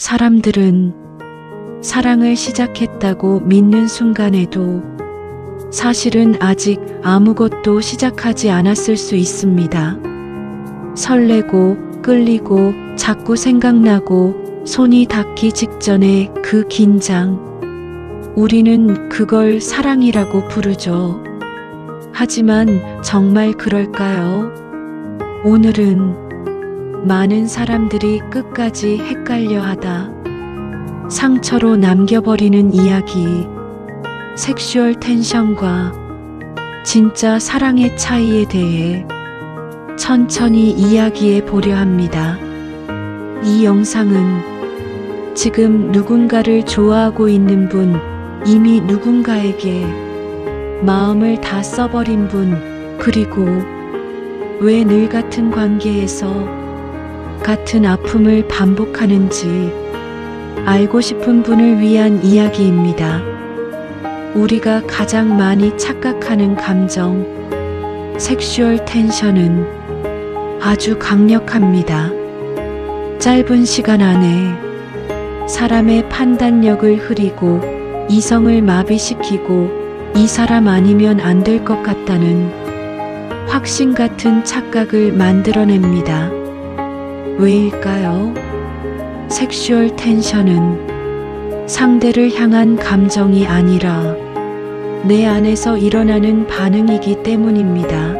사람들은 사랑을 시작했다고 믿는 순간에도 사실은 아직 아무것도 시작하지 않았을 수 있습니다. 설레고 끌리고 자꾸 생각나고 손이 닿기 직전에 그 긴장. 우리는 그걸 사랑이라고 부르죠. 하지만 정말 그럴까요? 오늘은 많은 사람들이 끝까지 헷갈려하다 상처로 남겨버리는 이야기, 섹슈얼 텐션과 진짜 사랑의 차이에 대해 천천히 이야기해 보려 합니다. 이 영상은 지금 누군가를 좋아하고 있는 분, 이미 누군가에게 마음을 다 써버린 분, 그리고 왜 늘 같은 관계에서 같은 아픔을 반복하는지 알고 싶은 분을 위한 이야기입니다. 우리가 가장 많이 착각하는 감정, 섹슈얼 텐션은 아주 강력합니다. 짧은 시간 안에 사람의 판단력을 흐리고 이성을 마비시키고 이 사람 아니면 안 될 것 같다는 확신 같은 착각을 만들어냅니다. 왜일까요? 섹슈얼 텐션은 상대를 향한 감정이 아니라 내 안에서 일어나는 반응이기 때문입니다.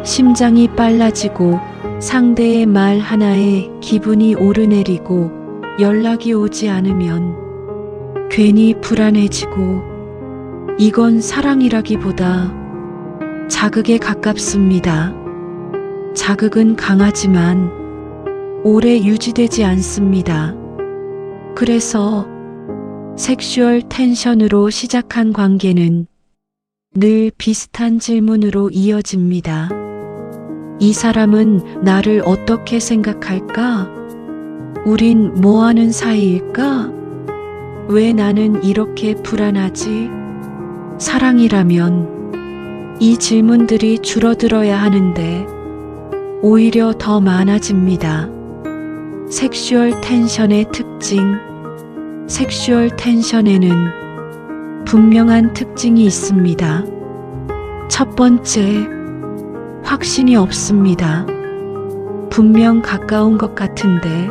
심장이 빨라지고 상대의 말 하나에 기분이 오르내리고 연락이 오지 않으면 괜히 불안해지고 이건 사랑이라기보다 자극에 가깝습니다. 자극은 강하지만 오래 유지되지 않습니다. 그래서 섹슈얼 텐션으로 시작한 관계는 늘 비슷한 질문으로 이어집니다. 이 사람은 나를 어떻게 생각할까? 우린 뭐 하는 사이일까? 왜 나는 이렇게 불안하지? 사랑이라면 이 질문들이 줄어들어야 하는데 오히려 더 많아집니다. 섹슈얼 텐션의 특징. 섹슈얼 텐션에는 분명한 특징이 있습니다. 첫 번째, 확신이 없습니다. 분명 가까운 것 같은데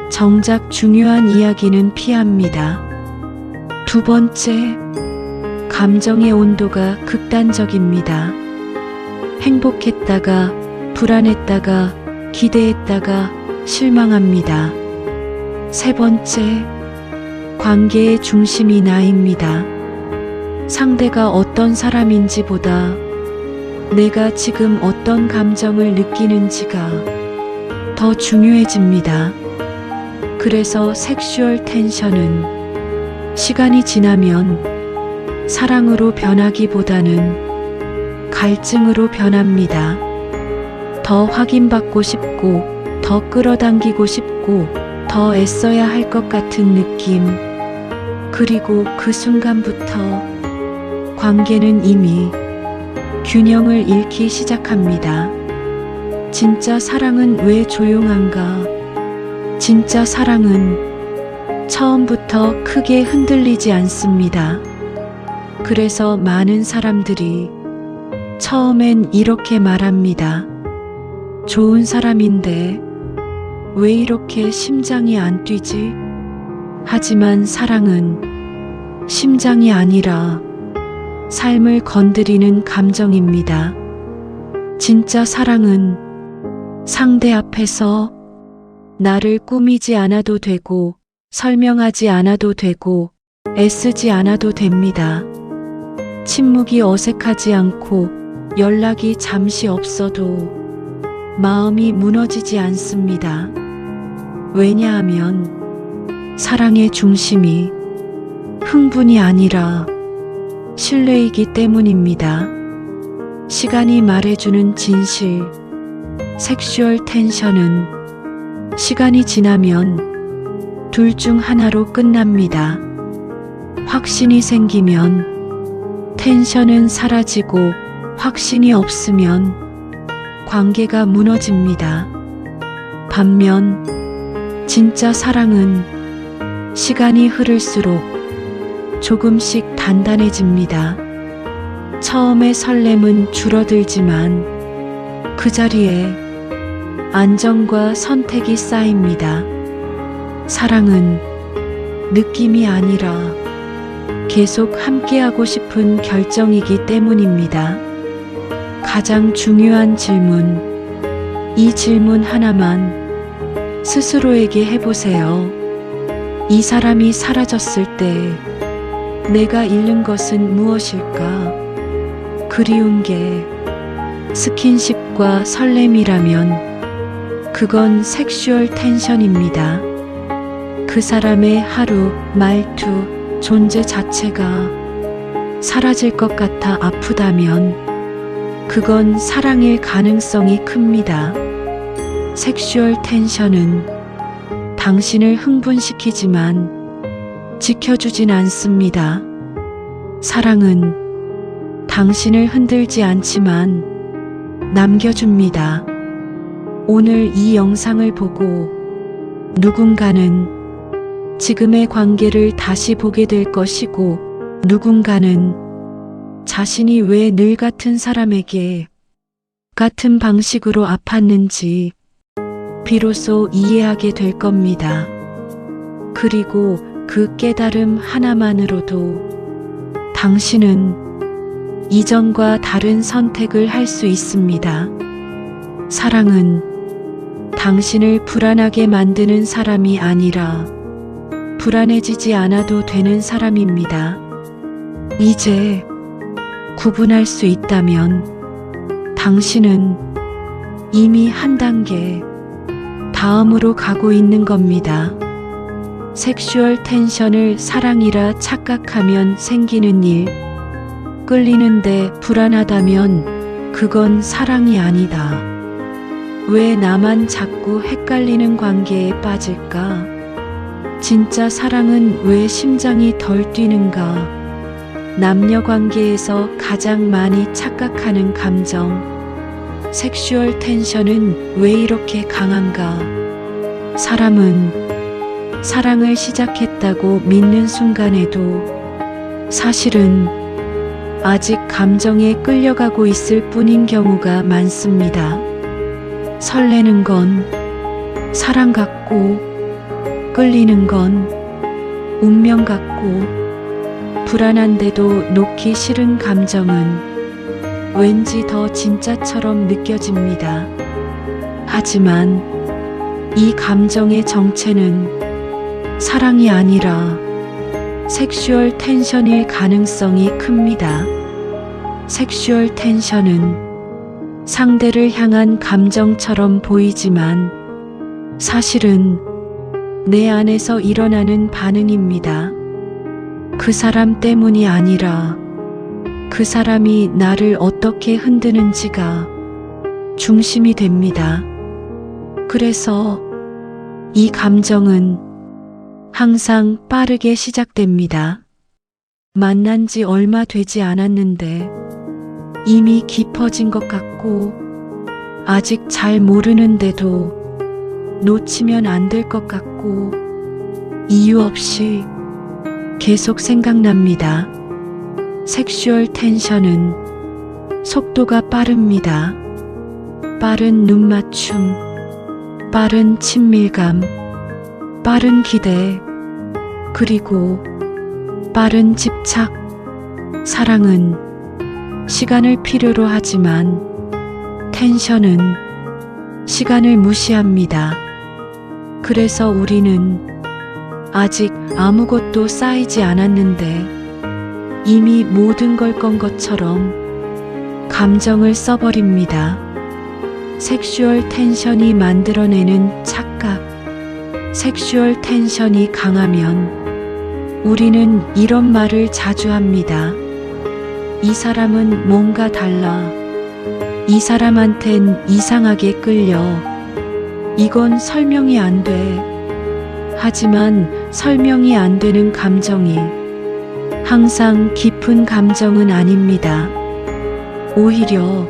정작 중요한 이야기는 피합니다. 두 번째, 감정의 온도가 극단적입니다. 행복했다가 불안했다가 기대했다가 실망합니다. 세 번째, 관계의 중심이 나입니다. 상대가 어떤 사람인지보다 내가 지금 어떤 감정을 느끼는지가 더 중요해집니다. 그래서 섹슈얼 텐션은 시간이 지나면 사랑으로 변하기보다는 갈증으로 변합니다. 더 확인받고 싶고, 더 끌어당기고 싶고, 더 애써야 할 것 같은 느낌. 그리고 그 순간부터 관계는 이미 균형을 잃기 시작합니다. 진짜 사랑은 왜 조용한가? 진짜 사랑은 처음부터 크게 흔들리지 않습니다. 그래서 많은 사람들이 처음엔 이렇게 말합니다. 좋은 사람인데 왜 이렇게 심장이 안 뛰지? 하지만 사랑은 심장이 아니라 삶을 건드리는 감정입니다. 진짜 사랑은 상대 앞에서 나를 꾸미지 않아도 되고, 설명하지 않아도 되고, 애쓰지 않아도 됩니다. 침묵이 어색하지 않고, 연락이 잠시 없어도 마음이 무너지지 않습니다. 왜냐하면 사랑의 중심이 흥분이 아니라 신뢰이기 때문입니다. 시간이 말해주는 진실. 섹슈얼 텐션은 시간이 지나면 둘 중 하나로 끝납니다. 확신이 생기면 텐션은 사라지고 확신이 없으면 관계가 무너집니다. 반면 진짜 사랑은 시간이 흐를수록 조금씩 단단해집니다. 처음에 설렘은 줄어들지만 그 자리에 안정과 선택이 쌓입니다. 사랑은 느낌이 아니라 계속 함께하고 싶은 결정이기 때문입니다. 가장 중요한 질문, 이 질문 하나만 스스로에게 해보세요. 이 사람이 사라졌을 때 내가 잃는 것은 무엇일까? 그리운 게 스킨십과 설렘이라면 그건 섹슈얼 텐션입니다. 그 사람의 하루, 말투, 존재 자체가 사라질 것 같아 아프다면 그건 사랑일 가능성이 큽니다. 섹슈얼 텐션은 당신을 흥분시키지만 지켜주진 않습니다. 사랑은 당신을 흔들지 않지만 남겨줍니다. 오늘 이 영상을 보고 누군가는 지금의 관계를 다시 보게 될 것이고 누군가는 자신이 왜 늘 같은 사람에게 같은 방식으로 아팠는지 비로소 이해하게 될 겁니다. 그리고 그 깨달음 하나만으로도 당신은 이전과 다른 선택을 할 수 있습니다. 사랑은 당신을 불안하게 만드는 사람이 아니라 불안해지지 않아도 되는 사람입니다. 이제 구분할 수 있다면 당신은 이미 한 단계 다음으로 가고 있는 겁니다. 섹슈얼 텐션을 사랑이라 착각하면 생기는 일, 끌리는데 불안하다면 그건 사랑이 아니다. 왜 나만 자꾸 헷갈리는 관계에 빠질까? 진짜 사랑은 왜 심장이 덜 뛰는가? 남녀 관계에서 가장 많이 착각하는 감정, 섹슈얼 텐션은 왜 이렇게 강한가? 사람은 사랑을 시작했다고 믿는 순간에도 사실은 아직 감정에 끌려가고 있을 뿐인 경우가 많습니다. 설레는 건 사랑 같고 끌리는 건 운명 같고 불안한데도 놓기 싫은 감정은 왠지 더 진짜처럼 느껴집니다. 하지만 이 감정의 정체는 사랑이 아니라 섹슈얼 텐션일 가능성이 큽니다. 섹슈얼 텐션은 상대를 향한 감정처럼 보이지만 사실은 내 안에서 일어나는 반응입니다. 그 사람 때문이 아니라 그 사람이 나를 어떻게 흔드는지가 중심이 됩니다. 그래서 이 감정은 항상 빠르게 시작됩니다. 만난 지 얼마 되지 않았는데 이미 깊어진 것 같고 아직 잘 모르는데도 놓치면 안 될 것 같고 이유 없이 계속 생각납니다. 섹슈얼 텐션은 속도가 빠릅니다. 빠른 눈맞춤, 빠른 친밀감, 빠른 기대, 그리고 빠른 집착. 사랑은 시간을 필요로 하지만 텐션은 시간을 무시합니다. 그래서 우리는 아직 아무것도 쌓이지 않았는데 이미 모든 걸 건 것처럼 감정을 써버립니다. 섹슈얼 텐션이 만들어내는 착각, 섹슈얼 텐션이 강하면 우리는 이런 말을 자주 합니다. 이 사람은 뭔가 달라. 이 사람한텐 이상하게 끌려. 이건 설명이 안 돼. 하지만 설명이 안 되는 감정이 항상 깊은 감정은 아닙니다. 오히려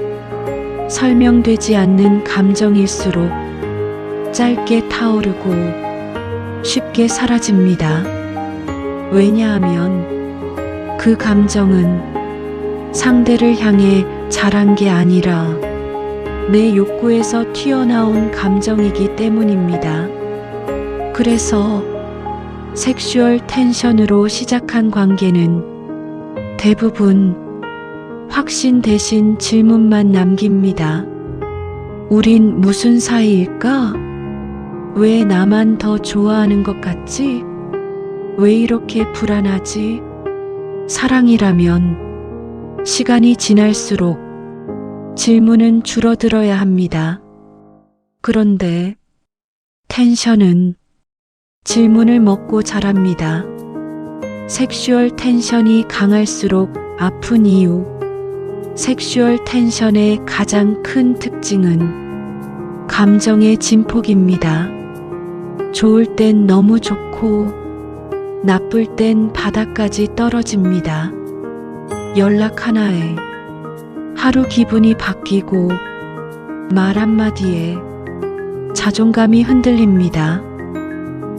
설명되지 않는 감정일수록 짧게 타오르고 쉽게 사라집니다. 왜냐하면 그 감정은 상대를 향해 자란 게 아니라 내 욕구에서 튀어나온 감정이기 때문입니다. 그래서 섹슈얼 텐션으로 시작한 관계는 대부분 확신 대신 질문만 남깁니다. 우린 무슨 사이일까? 왜 나만 더 좋아하는 것 같지? 왜 이렇게 불안하지? 사랑이라면 시간이 지날수록 질문은 줄어들어야 합니다. 그런데 텐션은 질문을 먹고 자랍니다. 섹슈얼 텐션이 강할수록 아픈 이유. 섹슈얼 텐션의 가장 큰 특징은 감정의 진폭입니다. 좋을 땐 너무 좋고 나쁠 땐 바닥까지 떨어집니다. 연락 하나에 하루 기분이 바뀌고 말 한마디에 자존감이 흔들립니다.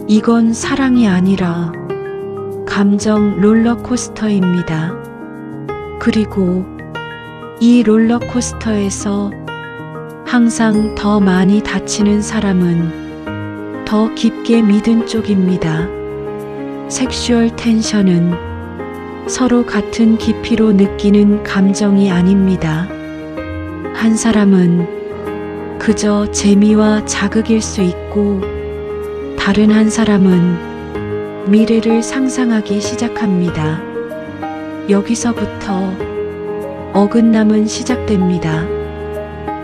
이건 사랑이 아니라 감정 롤러코스터입니다. 그리고 이 롤러코스터에서 항상 더 많이 다치는 사람은 더 깊게 믿은 쪽입니다. 섹슈얼 텐션은 서로 같은 깊이로 느끼는 감정이 아닙니다. 한 사람은 그저 재미와 자극일 수 있고 다른 한 사람은 미래를 상상하기 시작합니다. 여기서부터 어긋남은 시작됩니다.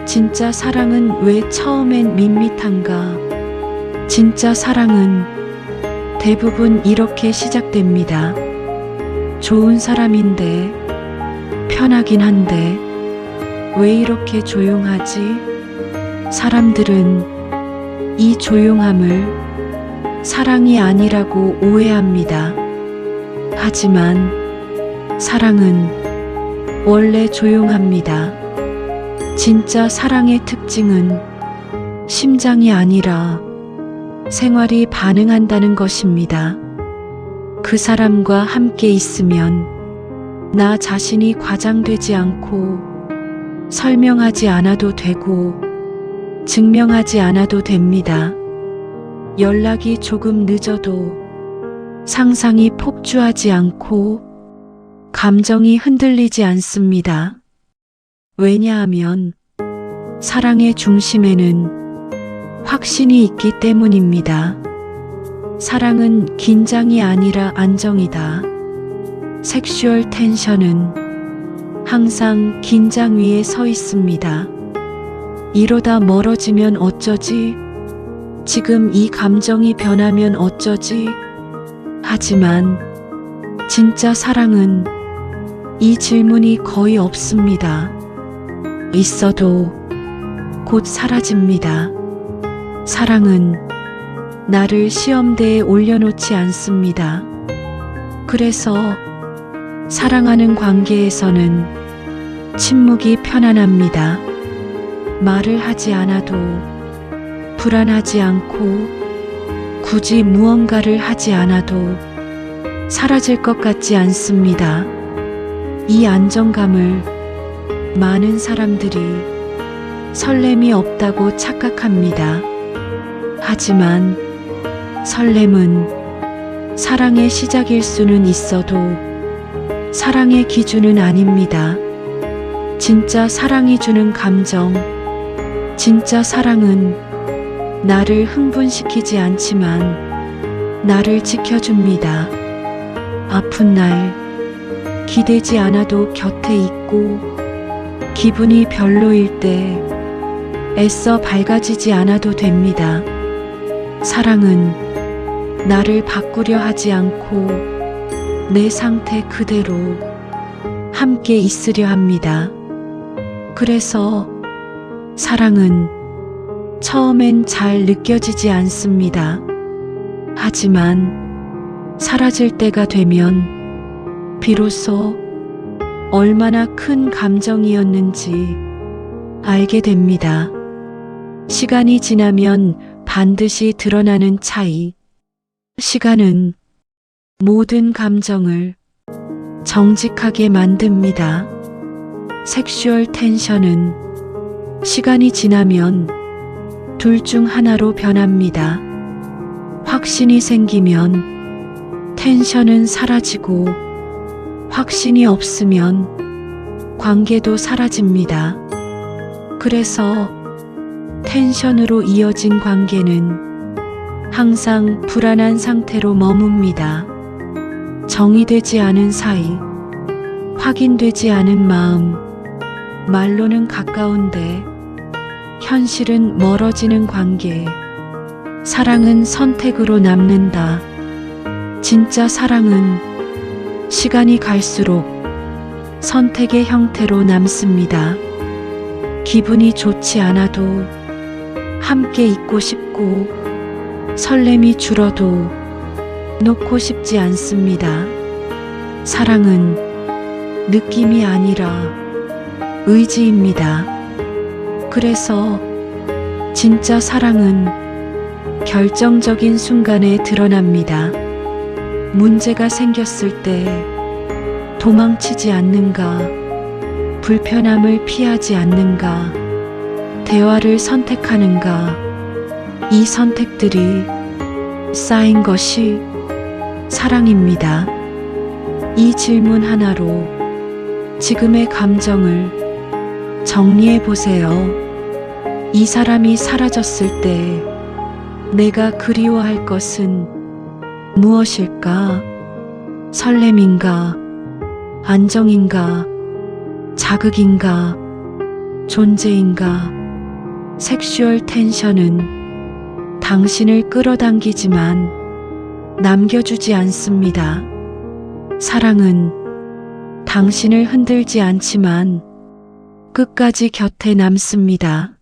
진짜 사랑은 왜 처음엔 밋밋한가? 진짜 사랑은 대부분 이렇게 시작됩니다. 좋은 사람인데, 편하긴 한데, 왜 이렇게 조용하지? 사람들은 이 조용함을 사랑이 아니라고 오해합니다. 하지만 사랑은 원래 조용합니다. 진짜 사랑의 특징은 심장이 아니라 생활이 반응한다는 것입니다. 그 사람과 함께 있으면 나 자신이 과장되지 않고 설명하지 않아도 되고 증명하지 않아도 됩니다. 연락이 조금 늦어도 상상이 폭주하지 않고 감정이 흔들리지 않습니다. 왜냐하면 사랑의 중심에는 확신이 있기 때문입니다. 사랑은 긴장이 아니라 안정이다. 섹슈얼 텐션은 항상 긴장 위에 서 있습니다. 이러다 멀어지면 어쩌지? 지금 이 감정이 변하면 어쩌지? 하지만 진짜 사랑은 이 질문이 거의 없습니다. 있어도 곧 사라집니다. 사랑은 나를 시험대에 올려놓지 않습니다. 그래서 사랑하는 관계에서는 침묵이 편안합니다. 말을 하지 않아도 불안하지 않고 굳이 무언가를 하지 않아도 사라질 것 같지 않습니다. 이 안정감을 많은 사람들이 설렘이 없다고 착각합니다. 하지만 설렘은 사랑의 시작일 수는 있어도 사랑의 기준은 아닙니다. 진짜 사랑이 주는 감정, 진짜 사랑은 나를 흥분시키지 않지만 나를 지켜줍니다. 아픈 날 기대지 않아도 곁에 있고 기분이 별로일 때 애써 밝아지지 않아도 됩니다. 사랑은 나를 바꾸려 하지 않고 내 상태 그대로 함께 있으려 합니다. 그래서 사랑은 처음엔 잘 느껴지지 않습니다. 하지만 사라질 때가 되면 비로소 얼마나 큰 감정이었는지 알게 됩니다. 시간이 지나면 반드시 드러나는 차이. 시간은 모든 감정을 정직하게 만듭니다. 섹슈얼 텐션은 시간이 지나면 둘 중 하나로 변합니다. 확신이 생기면 텐션은 사라지고 확신이 없으면 관계도 사라집니다. 그래서 텐션으로 이어진 관계는 항상 불안한 상태로 머뭅니다. 정의되지 않은 사이, 확인되지 않은 마음, 말로는 가까운데 현실은 멀어지는 관계. 사랑은 선택으로 남는다. 진짜 사랑은 시간이 갈수록 선택의 형태로 남습니다. 기분이 좋지 않아도 함께 있고 싶고 설렘이 줄어도 놓고 싶지 않습니다. 사랑은 느낌이 아니라 의지입니다. 그래서 진짜 사랑은 결정적인 순간에 드러납니다. 문제가 생겼을 때 도망치지 않는가, 불편함을 피하지 않는가, 대화를 선택하는가, 이 선택들이 쌓인 것이 사랑입니다. 이 질문 하나로 지금의 감정을 정리해 보세요. 이 사람이 사라졌을 때 내가 그리워할 것은 무엇일까? 설렘인가? 안정인가? 자극인가? 존재인가? 섹슈얼 텐션은 당신을 끌어당기지만 남겨주지 않습니다. 사랑은 당신을 흔들지 않지만 끝까지 곁에 남습니다.